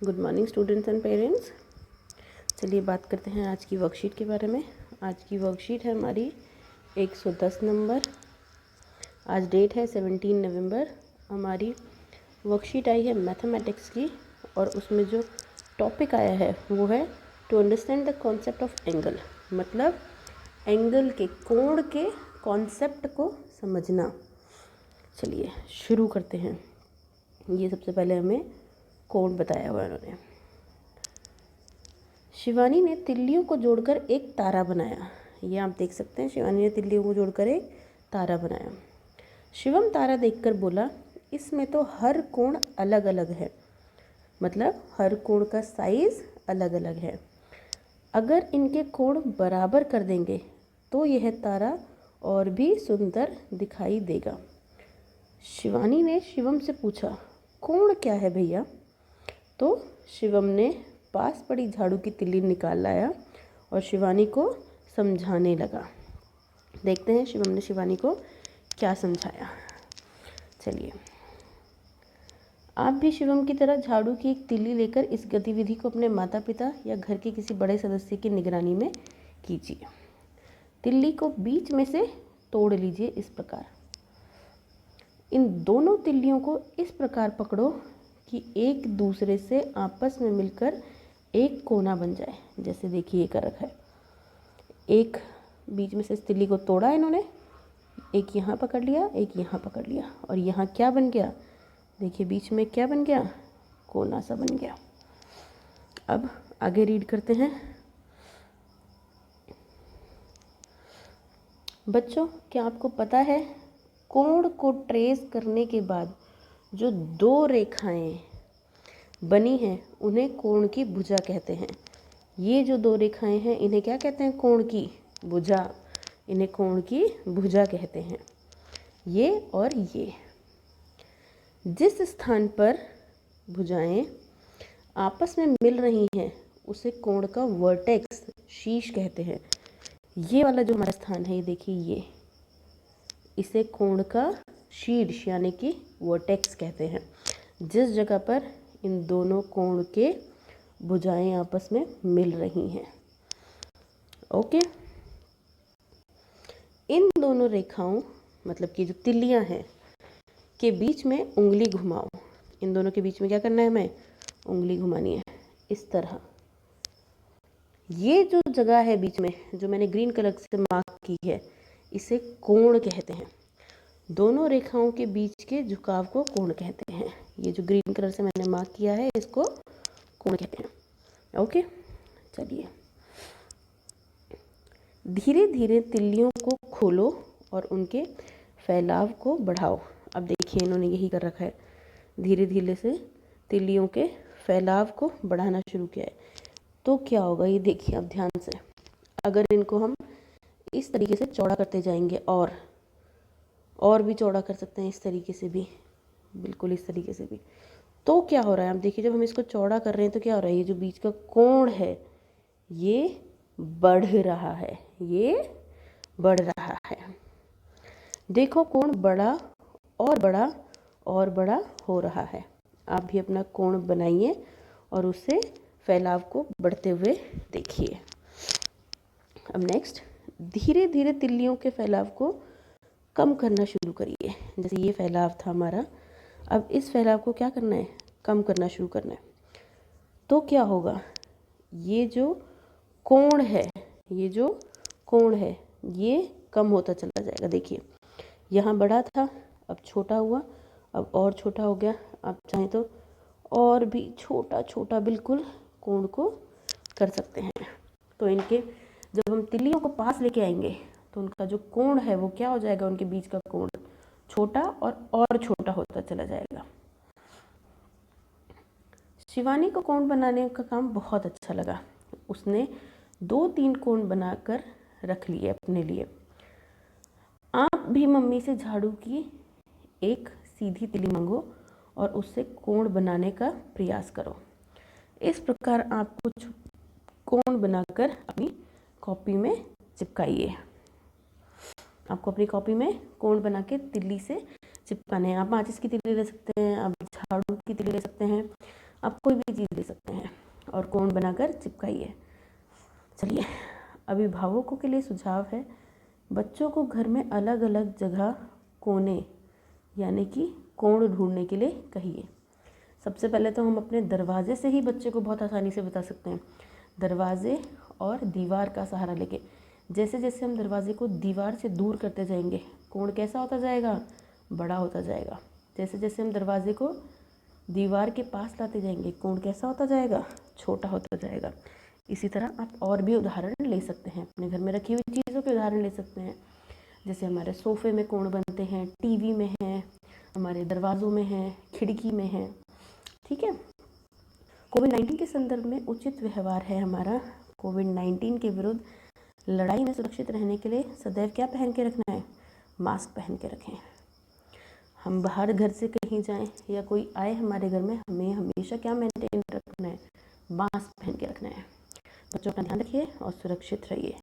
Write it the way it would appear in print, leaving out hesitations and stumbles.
Good morning students and parents. चलिए बात करते हैं आज की वर्कशीट के बारे में। आज की वर्कशीट है हमारी 110 नंबर। आज डेट है 17 नवंबर। हमारी वर्कशीट आई है मैथमेटिक्स की और उसमें जो टॉपिक आया है वो है to understand the concept of angle, मतलब एंगल के, कोण के कॉन्सेप्ट को समझना। चलिए शुरू करते हैं। ये सबसे पहले हमें कोण बताया हुआ उन्होंने। शिवानी ने तिल्लियों को जोड़कर एक तारा बनाया। ये आप देख सकते हैं, शिवानी ने तिल्लियों को जोड़कर एक तारा बनाया। शिवम तारा देखकर बोला, इसमें तो हर कोण अलग अलग है, मतलब हर कोण का साइज अलग अलग है। अगर इनके कोण बराबर कर देंगे तो यह तारा और भी सुंदर दिखाई देगा। शिवानी ने शिवम से पूछा, कोण क्या है भैया? तो शिवम ने पास पड़ी झाड़ू की तिल्ली निकाल लाया और शिवानी को समझाने लगा। देखते हैं शिवम ने शिवानी को क्या समझाया। चलिए, आप भी शिवम की तरह झाड़ू की एक तिल्ली लेकर इस गतिविधि को अपने माता पिता या घर के किसी बड़े सदस्य की निगरानी में कीजिए। तिल्ली को बीच में से तोड़ लीजिए इस प्रकार। इन दोनों तिल्लियों को इस प्रकार पकड़ो कि एक दूसरे से आपस में मिलकर एक कोना बन जाए। जैसे देखिए ये कर रखा है, एक बीच में से इस तिल्ली को तोड़ा इन्होंने, एक यहाँ पकड़ लिया, एक यहाँ पकड़ लिया, और यहाँ क्या बन गया? देखिए बीच में क्या बन गया? कोना सा बन गया। अब आगे रीड करते हैं। बच्चों, क्या आपको पता है कोण को ट्रेस करने के बाद जो दो रेखाएं बनी हैं उन्हें कोण की भुजा कहते हैं। ये जो दो रेखाएं हैं इन्हें क्या कहते हैं? कोण की भुजा। इन्हें कोण की भुजा कहते हैं, ये और ये। जिस स्थान पर भुजाएं आपस में मिल रही हैं उसे कोण का वर्टेक्स, शीर्ष कहते हैं। ये वाला जो हमारा स्थान है, ये देखिए ये, इसे कोण का शीर्ष यानी कि वर्टेक्स कहते हैं। जिस जगह पर इन दोनों कोण के भुजाएं आपस में मिल रही हैं। ओके, इन दोनों रेखाओं, मतलब कि जो तिल्लियां हैं, के बीच में उंगली घुमाओ। इन दोनों के बीच में क्या करना है? हमें उंगली घुमानी है इस तरह। ये जो जगह है बीच में, जो मैंने ग्रीन कलर से मार्क की है, इसे कोण कहते हैं। दोनों रेखाओं के बीच के झुकाव को कोण कहते हैं। ये जो ग्रीन कलर से मैंने मार्क किया है इसको कोण कहते हैं। ओके, चलिए धीरे धीरे तिल्लियों को खोलो और उनके फैलाव को बढ़ाओ। अब देखिए इन्होंने यही कर रखा है, धीरे धीरे से तिल्लियों के फैलाव को बढ़ाना शुरू किया है। तो क्या होगा ये देखिए अब ध्यान से। अगर इनको हम इस तरीके से चौड़ा करते जाएंगे और भी चौड़ा कर सकते हैं, इस तरीके से भी, बिल्कुल इस तरीके से भी, तो क्या हो रहा है? आप देखिए जब हम इसको चौड़ा कर रहे हैं तो क्या हो रहा है? ये जो बीच का कोण है ये बढ़ रहा है, ये बढ़ रहा है। देखो कोण बड़ा और बड़ा और बड़ा हो रहा है। आप भी अपना कोण बनाइए और उससे फैलाव को बढ़ते हुए देखिए। अब नेक्स्ट, धीरे धीरे तिल्लियों के फैलाव को कम करना शुरू करिए। जैसे ये फैलाव था हमारा, अब इस फैलाव को क्या करना है? कम करना शुरू करना है। तो क्या होगा? ये जो कोण है, ये जो कोण है ये कम होता चला जाएगा। देखिए यहाँ बड़ा था, अब छोटा हुआ, अब और छोटा हो गया। आप चाहें तो और भी छोटा छोटा बिल्कुल कोण को कर सकते हैं। तो इनके जब हम तिल्लियों को पास लेके आएंगे तो उनका जो कोण है वो क्या हो जाएगा? उनके बीच का कोण छोटा और छोटा होता चला जाएगा। शिवानी को कोण बनाने का काम बहुत अच्छा लगा। उसने 2-3 कोण बनाकर रख लिए अपने लिए। आप भी मम्मी से झाड़ू की एक सीधी तिल्ली मांगो और उससे कोण बनाने का प्रयास करो। इस प्रकार आप कुछ कोण बनाकर अपनी कॉपी में चिपकाइए। आपको अपनी कॉपी में कोण बना के तिल्ली से चिपकाने हैं। आप माचिस की तिल्ली ले सकते हैं, आप झाड़ू की तिल्ली ले सकते हैं, आप कोई भी चीज़ ले सकते हैं और कोण बनाकर चिपकाइए। चलिए, अभिभावकों के लिए सुझाव है, बच्चों को घर में अलग अलग जगह कोने यानी कि कोण ढूंढने के लिए कहिए। सबसे पहले तो हम अपने दरवाजे से ही बच्चे को बहुत आसानी से बता सकते हैं। दरवाजे और दीवार का सहारा लेके जैसे जैसे हम दरवाजे को दीवार से दूर करते जाएंगे, कोण कैसा होता जाएगा? बड़ा होता जाएगा। जैसे जैसे हम दरवाजे को दीवार के पास लाते जाएंगे, कोण कैसा होता जाएगा? छोटा होता जाएगा। इसी तरह आप और भी उदाहरण ले सकते हैं, अपने घर में रखी हुई चीज़ों के उदाहरण ले सकते हैं। जैसे हमारे सोफ़े में कोण बनते हैं, टीवी में हैं, हमारे दरवाज़ों में हैं, खिड़की में हैं। ठीक है। कोविड-19 के संदर्भ में उचित व्यवहार है हमारा। कोविड-19 के विरुद्ध लड़ाई में सुरक्षित रहने के लिए सदैव क्या पहन के रखना है? मास्क पहन के रखें। हम बाहर घर से कहीं जाएं या कोई आए हमारे घर में, हमें हमेशा क्या मेंटेन रखना है? मास्क पहन के रखना है। बच्चों का ध्यान रखिए और सुरक्षित रहिए।